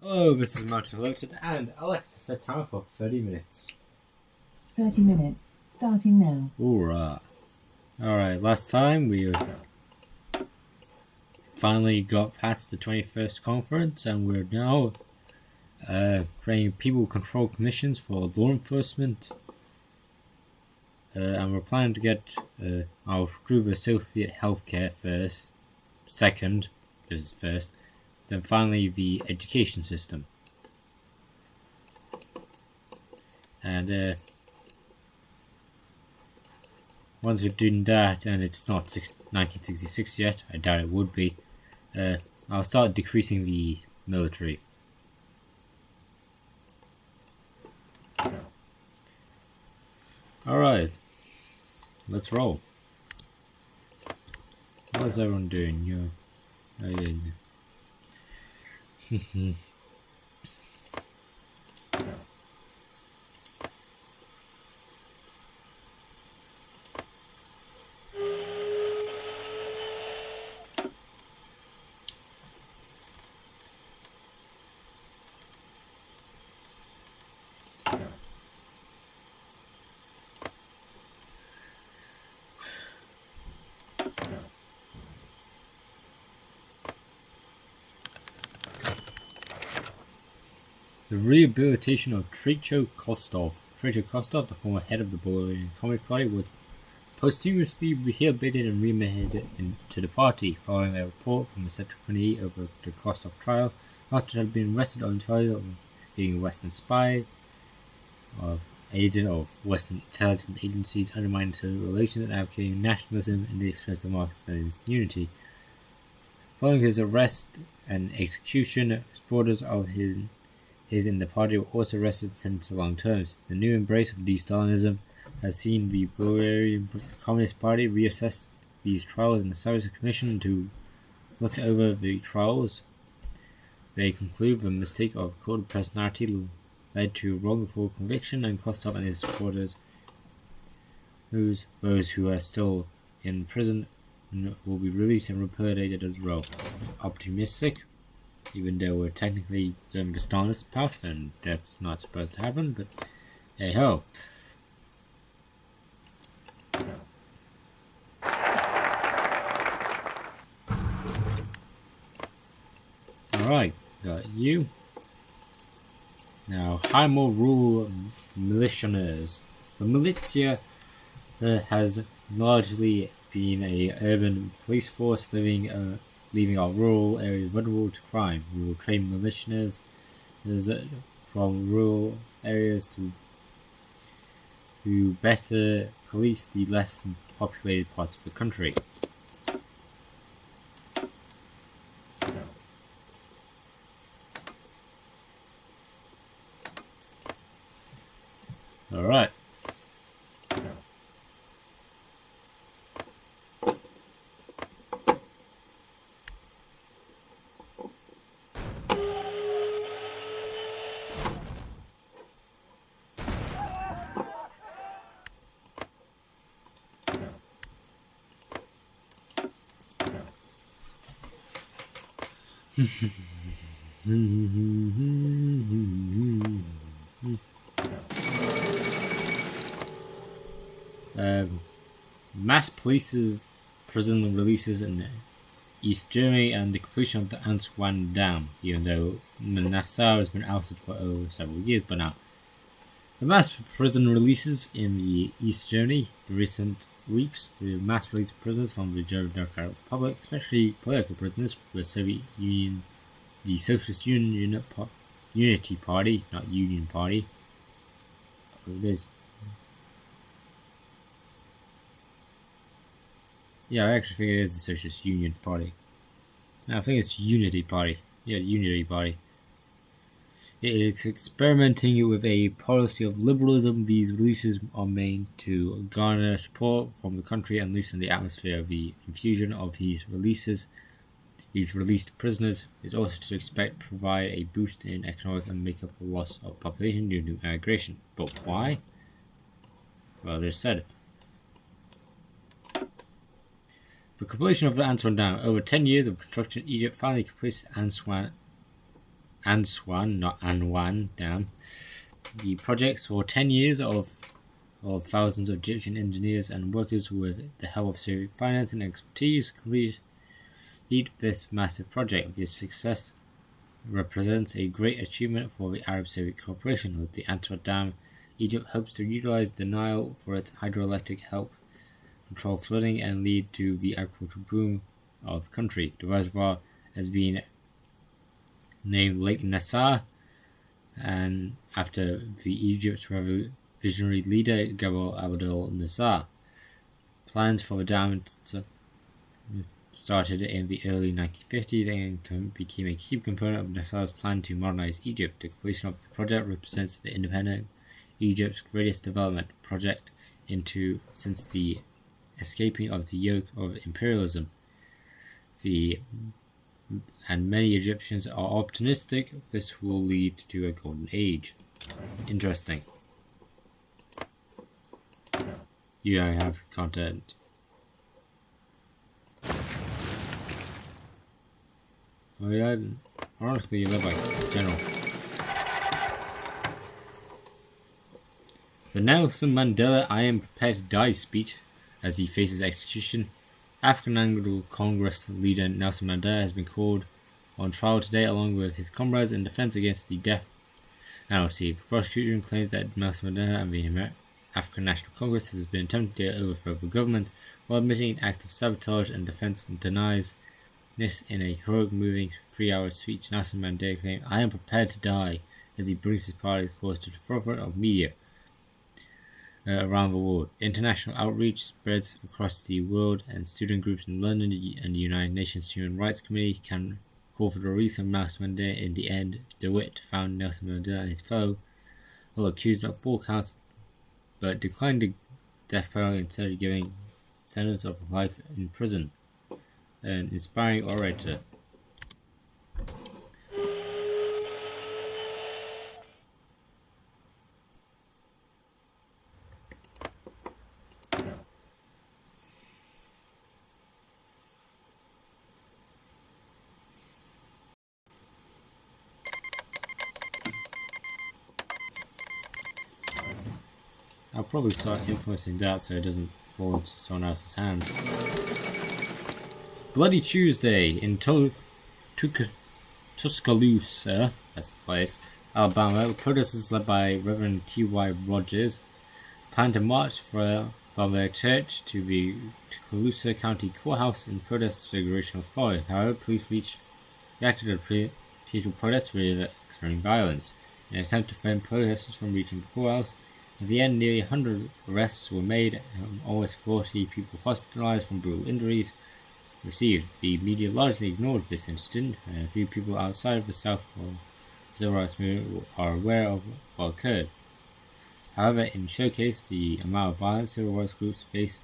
Hello, this is Martin Loaded, and Alexa set timer for 30 minutes. 30 minutes, starting now. Hoorah. Alright, last time we finally got past the 21st conference, and we're now creating people control commissions for law enforcement. And we're planning to get our through the Soviet healthcare first, second, this is first, then finally the education system. And once we've done that, and it's not 1966 yet, I doubt it would be, I'll start decreasing the military. Alright, let's roll. What's everyone doing? The rehabilitation of Trecho Kostov. Trecho Kostov, the former head of the Bulgarian Communist Party, was posthumously rehabilitated and readmitted into the party following a report from the Central Committee over the Kostov trial after having been arrested on charges of being a Western spy, of agent of Western intelligence agencies, undermining international relations and advocating nationalism in the expense of democracy and unity. Following his arrest and execution, supporters of his in the party were also arrested and sentenced to long terms. The new embrace of de-Stalinism has seen the Bulgarian Communist Party reassess these trials and establish a commission to look over the trials. They conclude the mistake of cult personality led to wrongful conviction, and Kostov and his supporters, those who are still in prison, will be released and repatriated as well. Optimistic, even though we're technically doing the Stalinist path, and that's not supposed to happen, but hey ho. Alright, got you. Now, hire more rural militiaires. The militia has largely been an urban police force leaving our rural areas vulnerable to crime. We will train militiaires from rural areas to better police the less populated parts of the country. Alright. Mass prison releases in East Germany and the completion of the Answan Dam, even though Nassau has been ousted for over several years by now. The mass prison releases in the East Germany in recent weeks, with mass release prisoners from the German Democratic Republic, especially political prisoners for the Soviet Union, the Socialist Unity Party, not Union Party. Yeah, I actually think it is the Socialist Union Party. No, I think it's Unity Party. Yeah, Unity Party. It is experimenting with a policy of liberalism. These releases are made to garner support from the country and loosen the atmosphere of the infusion of these releases. These released prisoners is also to expect to provide a boost in economic and make up the loss of population due to immigration. But why? Well, they said it. The completion of the Answan Dam. Over 10 years of construction, Egypt finally completes Answan Answan, not Anwan, damn. The project saw 10 years of thousands of Egyptian engineers and workers with the help of Soviet finance and expertise complete this massive project. This success represents a great achievement for the Arab-Soviet cooperation. With the Answan Dam, Egypt hopes to utilize the Nile for its hydroelectric help control flooding and lead to the agricultural boom of the country. The reservoir has been named Lake Nasser, and after the Egypt's revolutionary leader Gamal Abdel Nasser. Plans for the dam started in the early 1950s and became a key component of Nasser's plan to modernize Egypt. The completion of the project represents the independent Egypt's greatest development project since the escaping of the yoke of imperialism. And many Egyptians are optimistic this will lead to a golden age. Interesting. You have content. Oh yeah, honestly, led by General. The Nelson Mandela "I am prepared to die" speech as he faces execution. African National Congress leader Nelson Mandela has been called on trial today along with his comrades in defense against the death penalty. The prosecution claims that Nelson Mandela and the African National Congress has been attempting to overthrow the government while admitting an act of sabotage, and defense denies this in a heroic, moving 3-hour speech. Nelson Mandela claimed, "I am prepared to die," as he brings his party's cause to the forefront of media around the world. International outreach spreads across the world, and student groups in London and the United Nations Human Rights Committee can call for the release of Nelson Mandela. In the end, DeWitt found Nelson Mandela and his fellow were accused of 4 counts, but declined the death penalty instead of giving a sentence of life in prison. An inspiring orator. I'll probably start influencing that so it doesn't fall into someone else's hands. Bloody Tuesday in Tuscaloosa, that's the place, Alabama. Protesters led by Reverend T.Y. Rogers plan to march from their church to the Tuscaloosa County Courthouse in protest of segregation of Florida. However, police reacted to the peaceful protests with extreme violence. In an attempt to prevent protesters from reaching the courthouse, at the end, nearly 100 arrests were made and almost 40 people hospitalized from brutal injuries received. The media largely ignored this incident, and a few people outside of the South Civil Rights Movement are aware of what occurred. However, in showcase the amount of violence civil rights groups face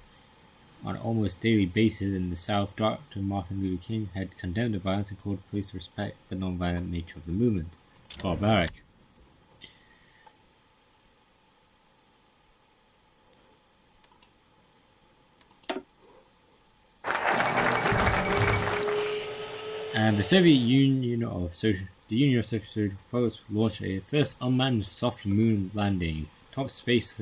on an almost daily basis in the South, Dr. Martin Luther King had condemned the violence and called police to respect the non-violent nature of the movement. Barbaric. And the Soviet Union of Social Republics launched a first unmanned soft moon landing. Top space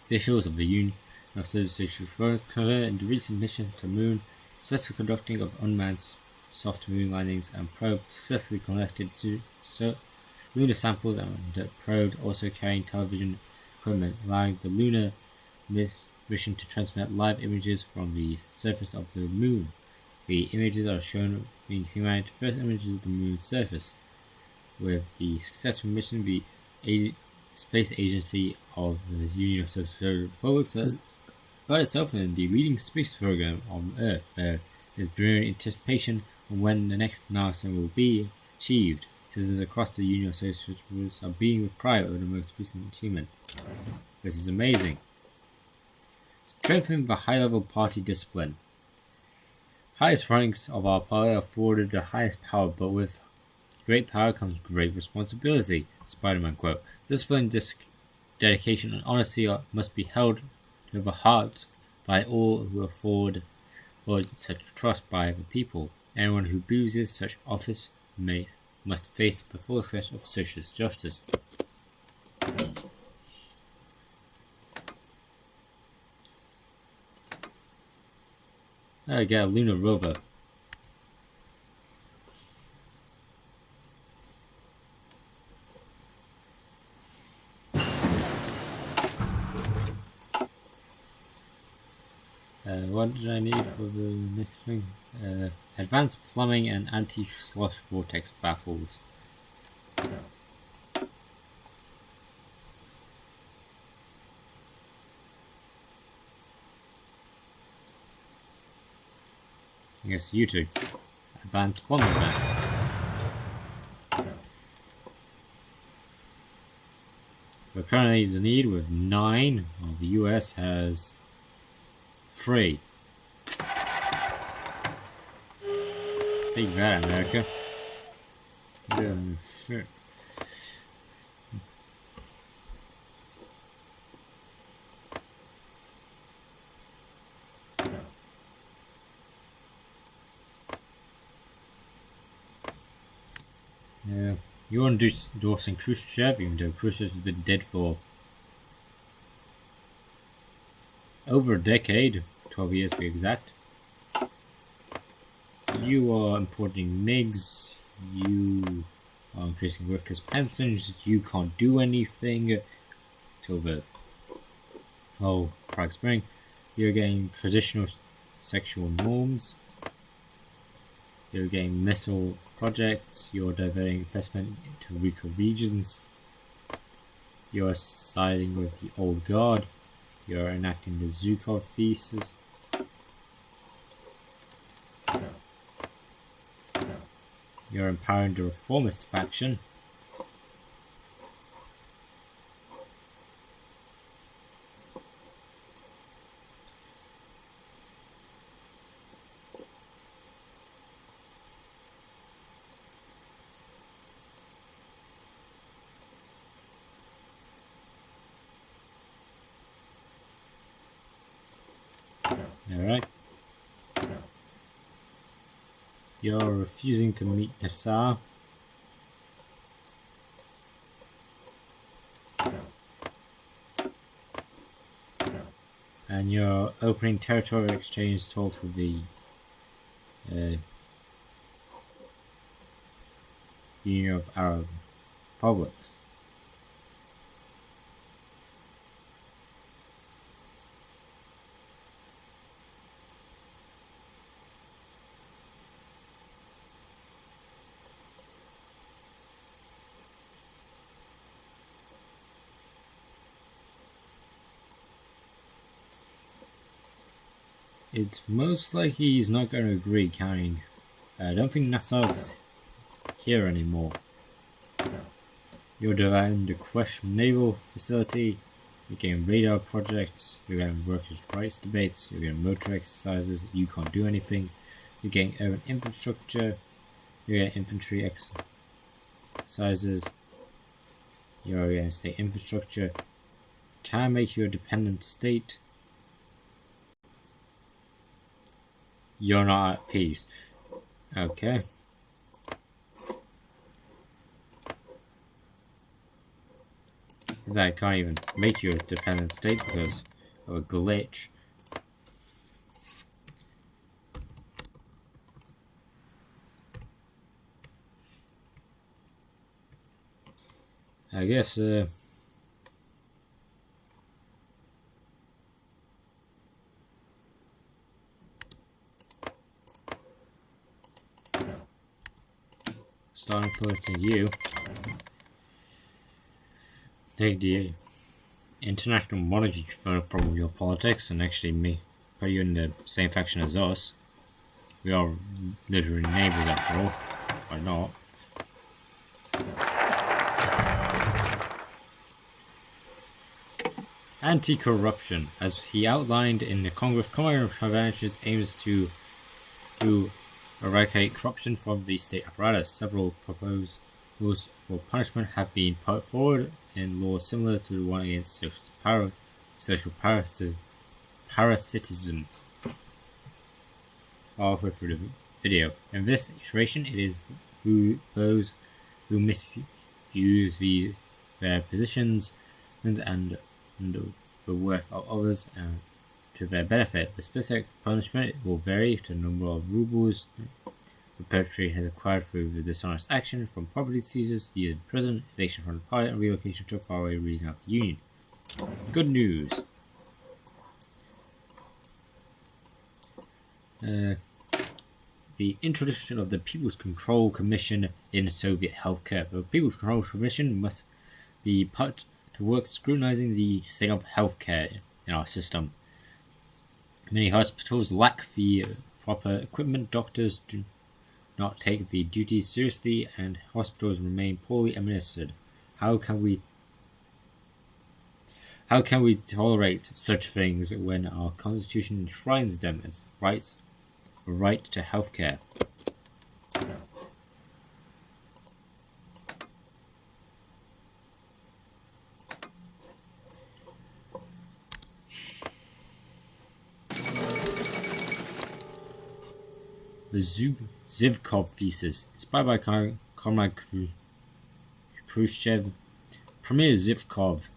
officials of the Union of Social Republics concurred in the recent missions to the moon, successful conducting of unmanned soft moon landings, and probe successfully collected lunar samples, and the probe also carrying television equipment, allowing the lunar mission to transmit live images from the surface of the moon. The images are shown being humanity's first images of the moon's surface. With the successful mission, the Space Agency of the Union of Social Republics has got itself in the leading space program on Earth. There is brewing anticipation of when the next milestone will be achieved. Citizens across the Union of Social Republics are beaming with pride over the most recent achievement. This is amazing. Strengthening the high-level party discipline. Highest ranks of our party are afforded the highest power, but with great power comes great responsibility. Spider-Man quote. Discipline, dedication, and honesty must be held to the heart by all who afford such trust by the people. Anyone who abuses such office may must face the full set of socialist justice. I got a lunar rover. What did I need for the next thing? Advanced plumbing and anti-slosh vortex baffles. I guess you two. Advanced plumbing then. We're currently the need with 9, while the US has 3. Take that, America. Yeah, shit. Yeah, you're endorsing Khrushchev, even though Khrushchev has been dead for over a decade, 12 years to be exact. You are importing MiGs, you are increasing workers' pensions, you can't do anything till the whole Prague Spring. You're getting traditional sexual norms, you're getting missile projects, you're diverting investment into weaker regions, you're siding with the old guard, you're enacting the Zhukov thesis. You're empowering the reformist faction. Alright. You're refusing to meet Nassar. And you're opening territorial exchange talks with the Union of Arab Republics. It's most likely he's not going to agree, counting. I don't think Nassar's here anymore. You're developing the Quesh Naval Facility, you're getting radar projects, you're getting workers' rights debates, you're getting motor exercises, you can't do anything, you're getting urban infrastructure, you're getting infantry exercises, you're getting state infrastructure. Can I make you a dependent state? You're not at peace. Okay. Since I can't even make you a dependent state because of a glitch. I guess start influencing you. Take the international monarchy from your politics and actually put you in the same faction as us. We are literally neighbors after all. Why not? Anti-corruption, as he outlined in the Congress Common Advantages, aims to eradicate corruption from the state apparatus. Several proposals for punishment have been put forward in laws similar to the one against social parasitism. Halfway through the video. In this iteration, it is those who misuse their positions and the work of others to their benefit. The specific punishment will vary to the number of rubles the perpetrator has acquired through the dishonest action, from property seizures, years in prison, eviction from the party, and relocation to a faraway region of the Union. Good news. The introduction of the People's Control Commission in Soviet healthcare. The People's Control Commission must be put to work scrutinizing the state of healthcare in our system. Many hospitals lack the proper equipment, doctors do not take the duties seriously, and hospitals remain poorly administered. How can we tolerate such things when our constitution enshrines them as rights, a right to healthcare? The Zhivkov thesis, inspired by Comrade Khrushchev. Premier Zhivkov.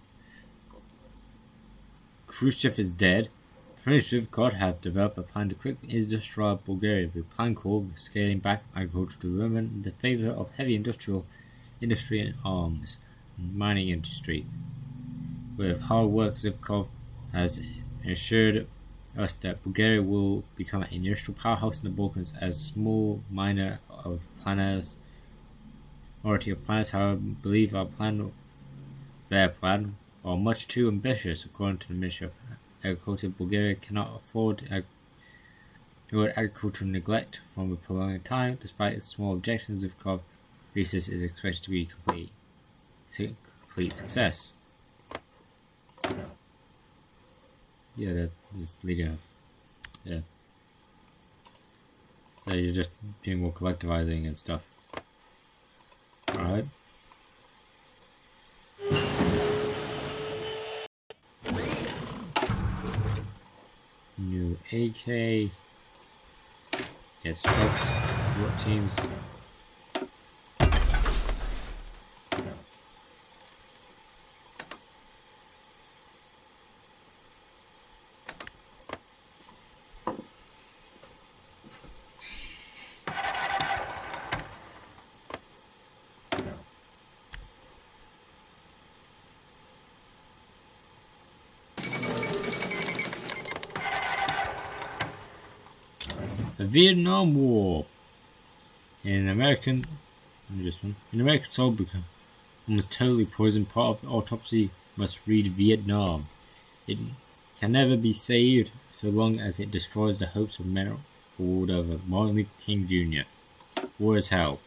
Khrushchev is dead. Premier Zhivkov have developed a plan to quickly industrialize Bulgaria. The plan called for scaling back agricultural development in the favor of heavy industrial industry and arms and mining industry. With hard work, Zhivkov has ensured us that Bulgaria will become an industrial powerhouse in the Balkans. As a small minority of planners, however, believe their plan, are much too ambitious. According to the Ministry of Agriculture, Bulgaria cannot afford agricultural neglect from a prolonged time. Despite its small objections, Zhivkov thesis is expected to be complete success. Yeah, that is leading up. Yeah. So you're just doing more collectivizing and stuff. Alright. New AK. Yes, checks. What teams? The Vietnam War. In American soul become almost totally poisoned. Part of the autopsy must read Vietnam. It can never be saved so long as it destroys the hopes of men or of Martin Luther King Jr. War is hell.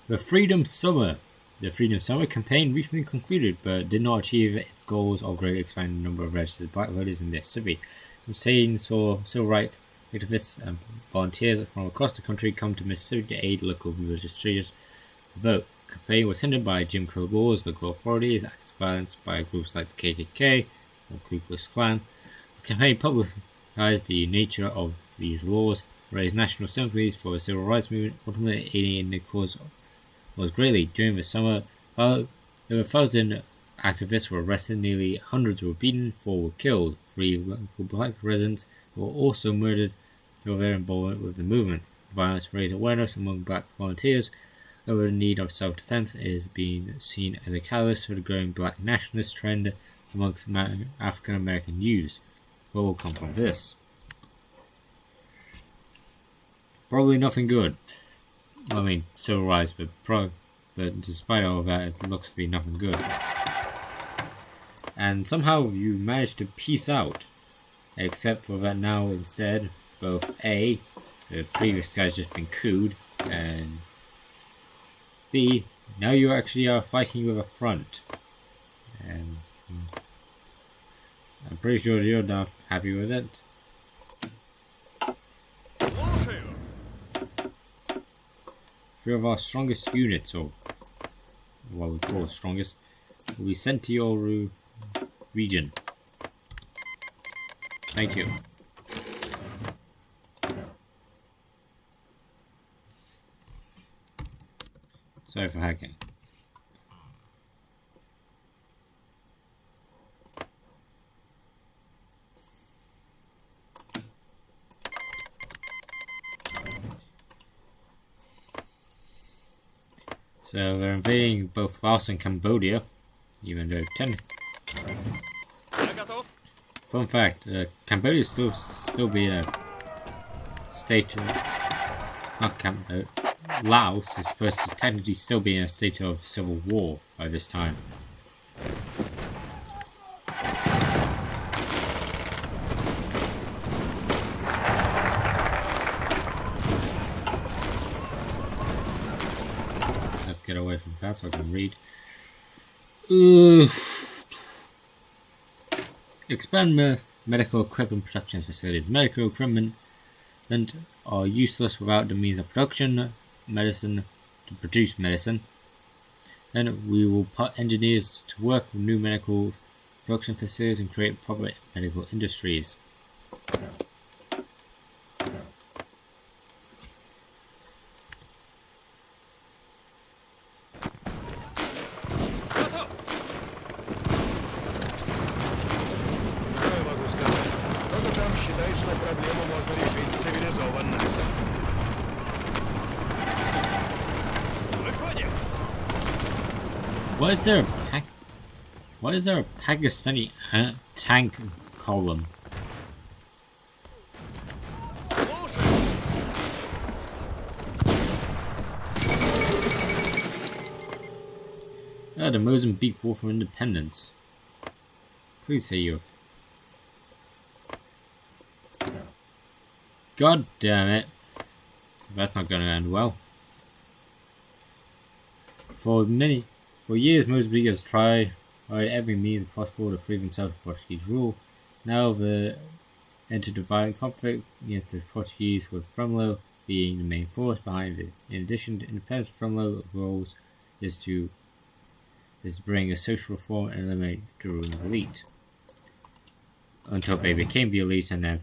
The Freedom Summer. The Freedom Summer campaign recently concluded, but did not achieve its goals of greatly expanding the number of registered black voters in Mississippi. The campaign saw civil rights activists and volunteers from across the country come to Mississippi to aid local registrators to vote. The campaign was hindered by Jim Crow laws, local authorities, acts of violence by groups like the KKK or Ku Klux Klan. The campaign publicized the nature of these laws, raised national sympathies for the civil rights movement, ultimately aiding in the cause was greatly. During the summer, over 1,000 activists were arrested, nearly hundreds were beaten, 4 were killed. 3 local black residents were also murdered for their involvement with the movement. Violence raised awareness among black volunteers over the need of self-defense is being seen as a catalyst for the growing black nationalist trend amongst African American youths. What will come from this? Probably nothing good. I mean, civil rights, but despite all of that, it looks to be nothing good. And somehow you managed to peace out, except for that now instead, both A, the previous guy's just been cooed, and B, now you actually are fighting with a front. And I'm pretty sure you're not happy with it. 3 of our strongest units, or what we call strongest, will be sent to your region. Thank you. Sorry for hacking. So they're invading both Laos and Cambodia, even though fun fact, Cambodia is still being a state of, not Cambodia, Laos is supposed to technically still be in a state of civil war by this time. Let's get away from that so I can read. Expand medical equipment production facilities. Medical equipment are useless without the means of production medicine to produce medicine. Then we will put engineers to work with new medical production facilities and create proper medical industries. Why is there a Pakistani tank column? The Mozambique War for Independence. Please say you. God damn it. That's not going to end well. For years, Mozambique has tried every means possible to free themselves from Portuguese rule. Now they entered a violent conflict against the Portuguese, with Frumlo being the main force behind it. In addition to independence, Frumlo's goals is to bring a social reform and eliminate the ruling elite. Until they became the elite and then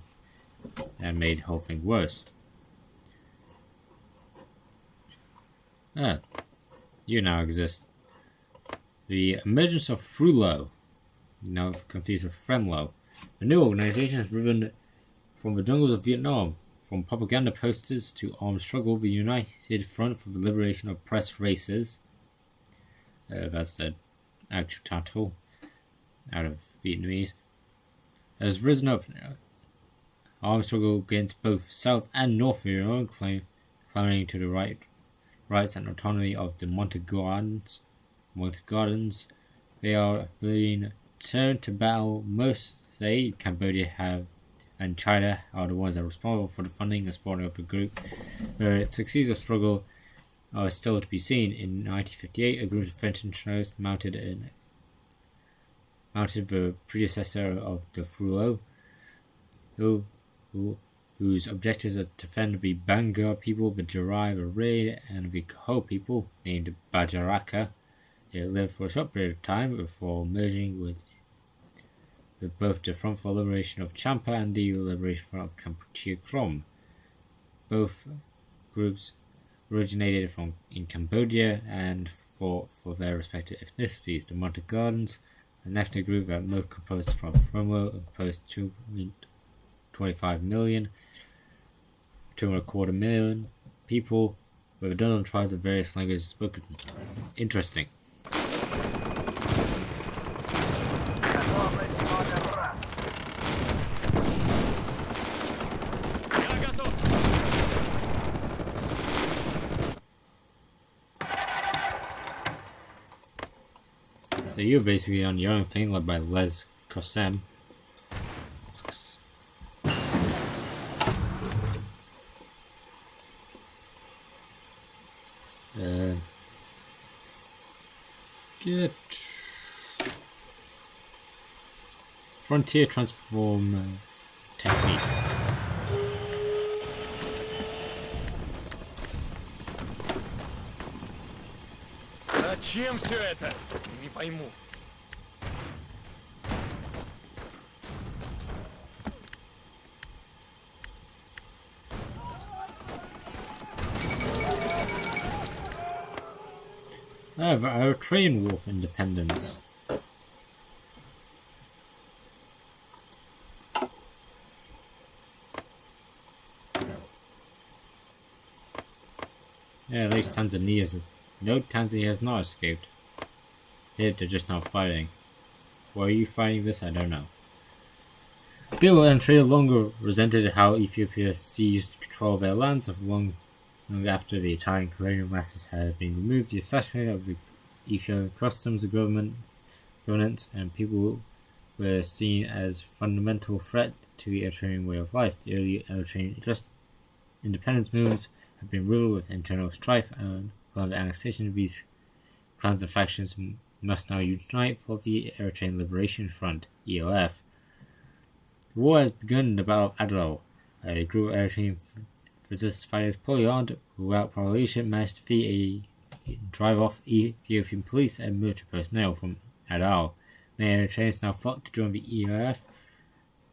made the whole thing worse. You now exist. The emergence of Frumlo, now confused with Fremlo, a new organization has risen from the jungles of Vietnam. From propaganda posters to armed struggle, the United Front for the Liberation of Oppressed Races, that's the actual title out of Vietnamese, has risen up. Armed struggle against both South and North Vietnam, clamoring to the rights and autonomy of the Montagnards. They are being turned to battle. Most say Cambodia and China are the ones that are responsible for the funding and supporting of the group. Where it succeeds or struggle are still to be seen. In 1958, a group of French internationalists mounted the predecessor of the Frumlo, whose objectives are to defend the Bangar people, the Jarai, the Raid, and the Kaho people, named Bajaraka. It lived for a short period of time before merging with both the Front for Liberation of Champa and the Liberation Front of Kampuchea Krom. Both groups originated in Cambodia and fought for their respective ethnicities. The Montagnards, an ethnic group that most composed from Frumlo, composed 2.25 million, 2.25 million people, with a dozen tribes of various languages spoken. Interesting. So you're basically on your own thing, led by Les Cossem. Get Frontier Transform Technique. Зачем все это? Не пойму. The Eritrean War for Independence. Yeah, at least Tanzania has not escaped. Here they're just not fighting. Why are you fighting this? I don't know. People and Eritrea longer resented how Ethiopia seized control of their lands long after the Italian colonial masters had been removed. The establishment of the Ethiopian customs governance and people were seen as fundamental threat to the Eritrean way of life. The early Eritrean independence movements have been riddled with internal strife, and while the annexation of these clans and factions must now unite for the Eritrean Liberation Front (ELF). The war has begun in the Battle of Adal. A group of Eritrean resistance fighters fully armed without provocation managed to drive off Ethiopian police and military personnel from Adal. Many Eritreans now flocked to join the ELF,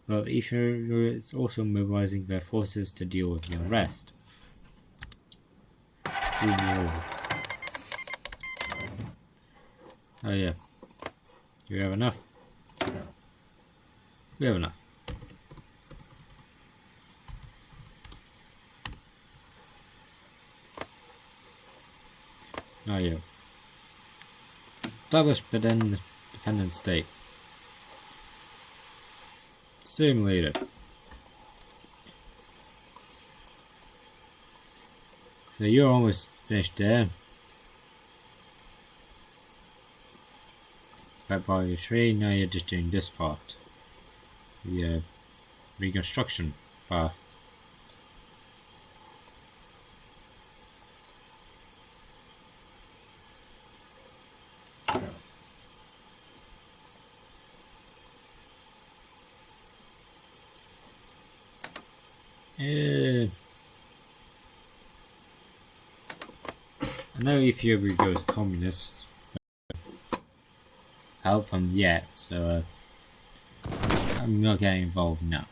but Ethiopia is also mobilizing their forces to deal with the unrest. Oh yeah. Do we have enough? We have enough. Oh yeah. Established independent state. Simulator. So you're almost finished there. That part of your tree, now you're just doing this part. The reconstruction path. I know Ethiopia goes communist. Help from yet, so I'm not getting involved now.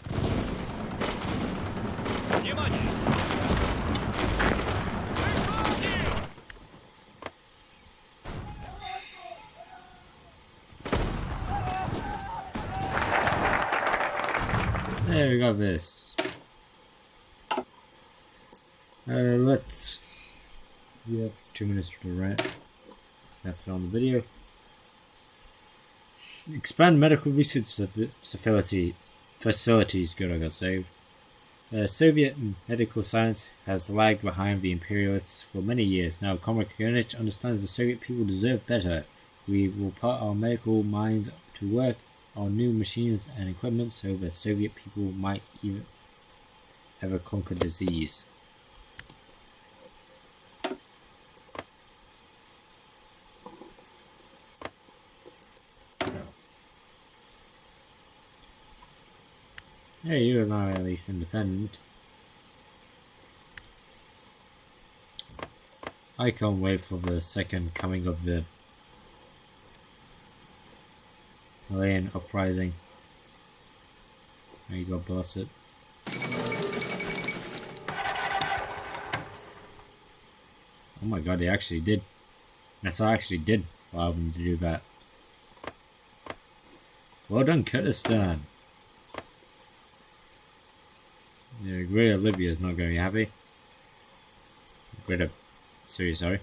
There we got this. Let's. We have 2 minutes to rant. Left on the video. Expand medical research facilities. Good, I got saved. Soviet medical science has lagged behind the imperialists for many years now. Comrade Kagernich understands the Soviet people deserve better. We will put our medical minds to work on new machines and equipment so the Soviet people might even ever conquer disease. Hey, you are now at least independent. I can't wait for the second coming of the Malayan uprising. May God bless it. Oh my god, they actually did. Yes, I actually did allow them to do that. Well done, Kurdistan. Yeah, Greater Libya is not going to be happy. Greater Syria, sorry.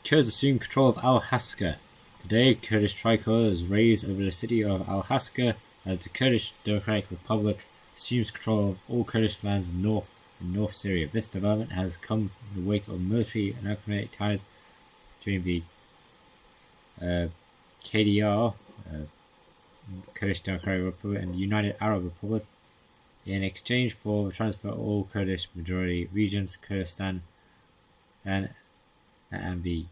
Kurds assume control of Al-Haska. Today, Kurdish tricolour is raised over the city of Al-Haska as the Kurdish Democratic Republic assumes control of all Kurdish lands in North Syria. This development has come in the wake of military and economic ties between the KDR, Kurdish Democratic Republic, and the United Arab Republic. In exchange for the transfer of all Kurdish majority regions, Kurdistan and the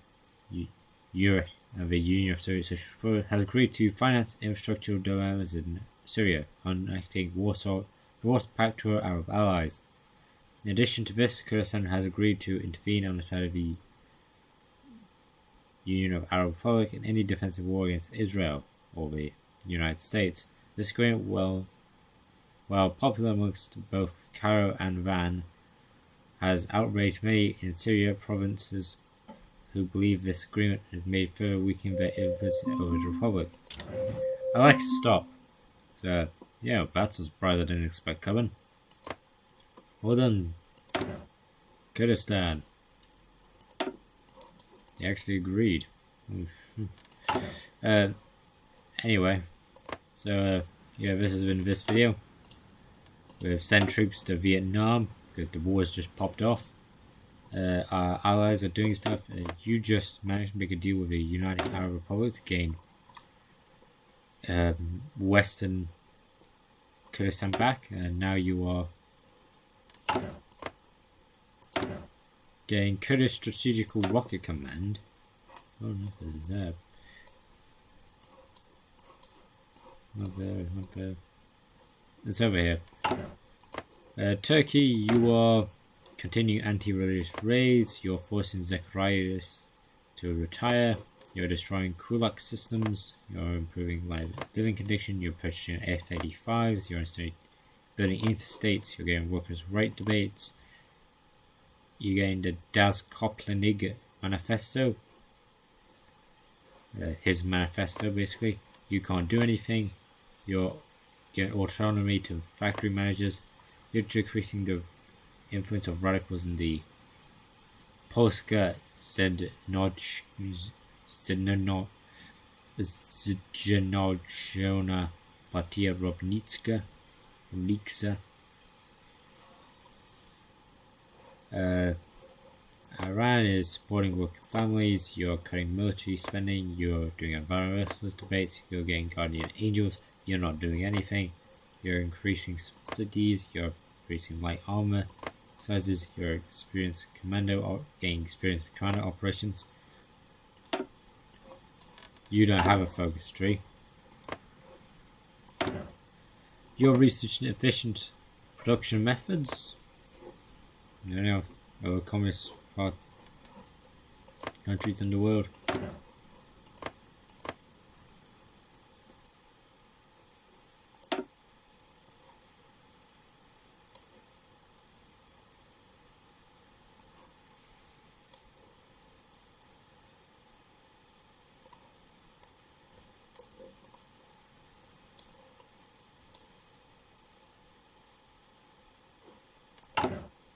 Union of Soviet Socialist Republic has agreed to finance infrastructural developments in Syria, connecting Warsaw Pact to our Arab allies. In addition to this, Kurdistan has agreed to intervene on the side of the Union of Arab Republic in any defensive war against Israel or the United States. This agreement, while popular amongst both Cairo and Van, has outraged many in Syria provinces who believe this agreement has made further weakening their influence over the Republic. I like to stop. So, yeah, that's a surprise I didn't expect coming. Well done, Kurdistan. They actually agreed. Anyway, so yeah, this has been this video. We've sent troops to Vietnam because the war has just popped off. Our allies are doing stuff. You just managed to make a deal with the United Arab Republic to gain Western Kurdistan back, and now you are getting Kurdish Strategical Rocket Command. Oh no, what is that? Not there, it's not there. It's over here. Turkey, you are continuing anti-religious raids. You're forcing Zecharias to retire. You're destroying kulak systems. You're improving living conditions. You're purchasing F-85s. You're building interstates. You're getting workers' right debates. You're getting the Das Koplenig manifesto. His manifesto, basically. You can't do anything. You're getting autonomy to factory managers. You're decreasing the influence of radicals in the Polska Zjednoczona Partia Robnicka. Iran is supporting working families. You're cutting military spending. You're doing environmentalist debates. You're getting guardian angels. You're not doing anything. You're increasing subsidies. You're increasing light armor sizes. You're experienced getting experienced commando operations. You don't have a focus tree. You're researching efficient production methods. You know, other communist countries in the world.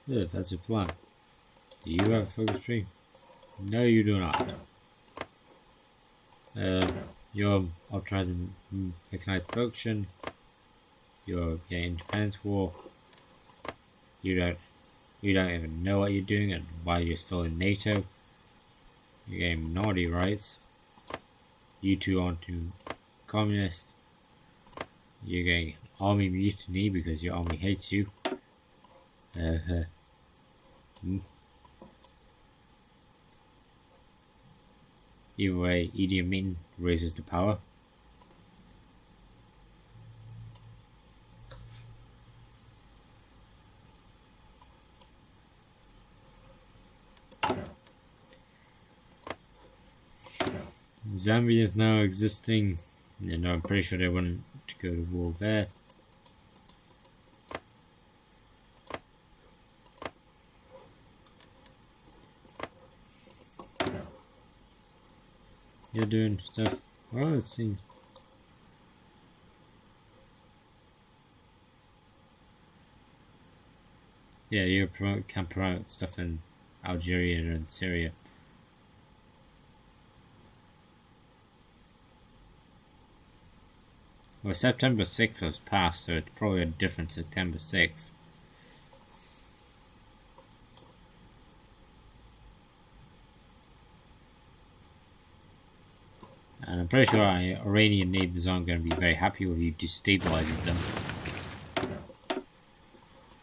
Yeah, that's your plan. Do you have a focus tree? No, you do not. You're optimizing mechanized production. You're getting independence war. You don't even know what you're doing and why you're still in NATO. You're getting minority rights. You two aren't too communist. You're getting army mutiny because your army hates you. Either way, Idi Amin raises the power. Zambia is now existing, and I'm pretty sure they want to go to war there. You're doing stuff. Well, it seems. Yeah, you can promote stuff in Algeria and Syria. Well, September 6th was passed, so it's probably a different September 6th. And I'm pretty sure our Iranian neighbors aren't going to be very happy with you destabilizing them.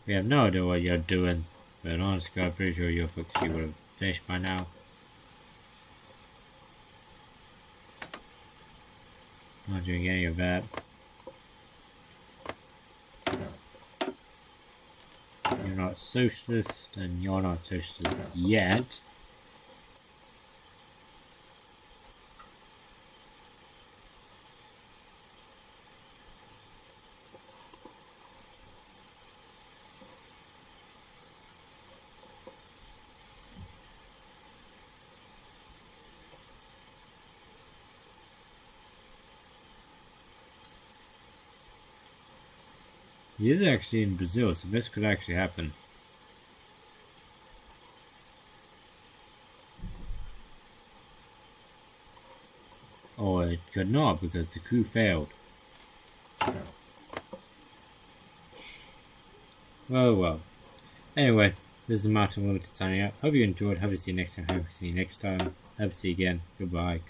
We have no idea what you're doing, but honestly, I'm pretty sure your focus would have finished by now. Not doing any of that. You're not socialist, and you're not socialist yet. He is actually in Brazil, so this could actually happen. Or it could not, because the coup failed. Well. Anyway, this is Martin Limited signing out. Hope you enjoyed. Hope to see you next time. Hope to see you next time. Hope to see you again. Goodbye.